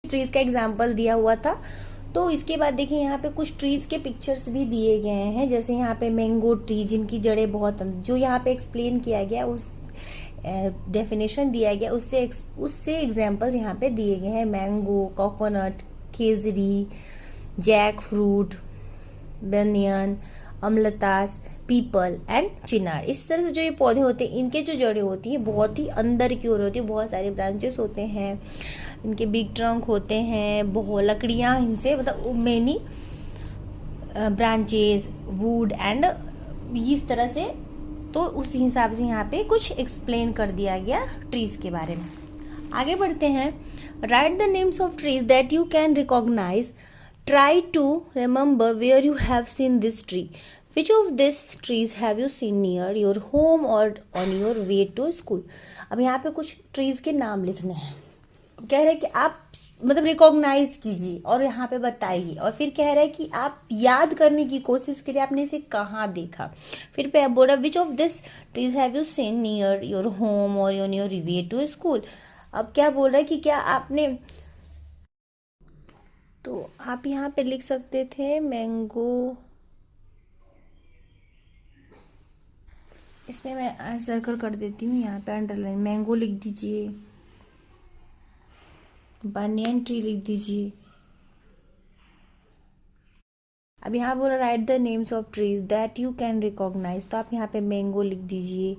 Trees का example दिया हुआ था। तो इसके बाद देखिए यहाँ पे कुछ ट्रीज के पिक्चर्स भी दिए गए हैं, जैसे यहाँ पे मैंगो ट्री जिनकी जड़ें बहुत, जो यहाँ पे एक्सप्लेन किया गया उस डेफिनेशन दिया गया उससे एग्जाम्पल्स यहाँ पे दिए गए हैं। Mango, coconut, khejri, jackfruit, banyan, amaltas, peepal and chinar. इस तरह से जो ये पौधे होते हैं इनके जो जड़ें होती है बहुत ही अंदर की ओर होती है, बहुत सारे ब्रांचेस होते हैं, इनके बिग ट्रंक होते हैं, बहुत लकड़ियाँ इनसे मतलब मेनी ब्रांचेस, वुड एंड इस तरह से। तो उस हिसाब से यहाँ पे कुछ एक्सप्लेन कर दिया गया ट्रीज के बारे में। आगे बढ़ते हैं। Write the names of trees that you can recognise. Try to remember where you have seen this tree. Which of these trees have you seen near your home or on your way to school? अब यहाँ पे कुछ trees के नाम लिखने हैं। कह रहे हैं कि आप मतलब रिकॉग्नाइज कीजिए और यहाँ पे बताइए, और फिर कह रहे हैं कि आप याद करने की कोशिश करिए आपने इसे कहाँ देखा। फिर पे बोल रहा which of this trees have you seen near your home और on your way to school. अब क्या बोल रहा है कि क्या आपने, तो आप यहाँ पे लिख सकते थे मैंगो, इसमें मैं सर्कल कर देती हूँ, यहाँ पे अंडरलाइन मैंगो लिख दीजिए, बनियन ट्री लिख दीजिए। अब यहाँ बोला write the names of trees that you can recognise, तो आप यहाँ पे मैंगो लिख दीजिए,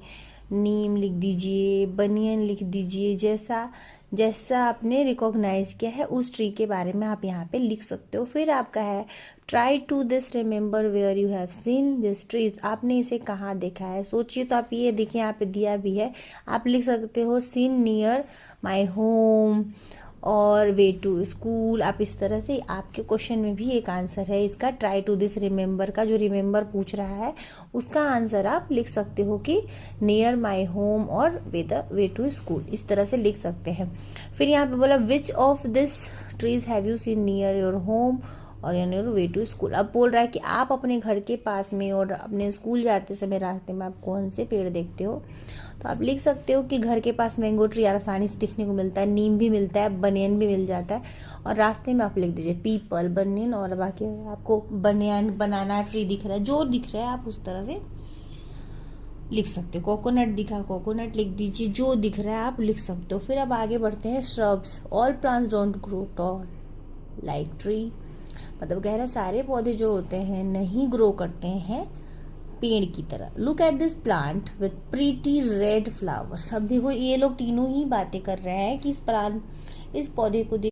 नीम लिख दीजिए, बनियन लिख दीजिए। जैसा जैसा आपने रिकॉग्नाइज किया है उस ट्री के बारे में आप यहाँ पे लिख सकते हो। फिर आपका है try to this remember where you have seen this trees, आपने इसे कहाँ देखा है सोचिए। तो आप ये देखिए यहाँ पे दिया भी है, आप लिख सकते हो सीन नियर माई होम और वे टू स्कूल। आप इस तरह से, आपके क्वेश्चन में भी एक आंसर है इसका, ट्राई टू दिस रिमेंबर का जो रिमेंबर पूछ रहा है उसका आंसर आप लिख सकते हो कि नियर माई होम और वे टू स्कूल, इस तरह से लिख सकते हैं। फिर यहाँ पे बोला विच of this trees have you seen near your home और योर वे टू स्कूल। अब बोल रहा है कि आप अपने घर के पास में और अपने स्कूल जाते समय रास्ते में आप कौन से पेड़ देखते हो। तो आप लिख सकते हो कि घर के पास मैंगो ट्री आसानी से दिखने को मिलता है, नीम भी मिलता है, बनियन भी मिल जाता है, और रास्ते में आप लिख दीजिए पीपल, बनियन, और बाकी आपको बनियन बनाना ट्री दिख रहा है, जो दिख रहा है आप उस तरह से लिख सकते हो। कोकोनट दिखा, कोकोनट लिख दीजिए, जो दिख रहा है आप लिख सकते हो। फिर अब आगे बढ़ते हैं। Shrubs, all plants don't grow tall like tree, मतलब कह रहा है सारे पौधे जो होते हैं नहीं ग्रो करते हैं पेड़ की तरह। Look at this plant with pretty red flowers. अब देखो ये लोग तीनों ही बातें कर रहे हैं कि इस पौधे को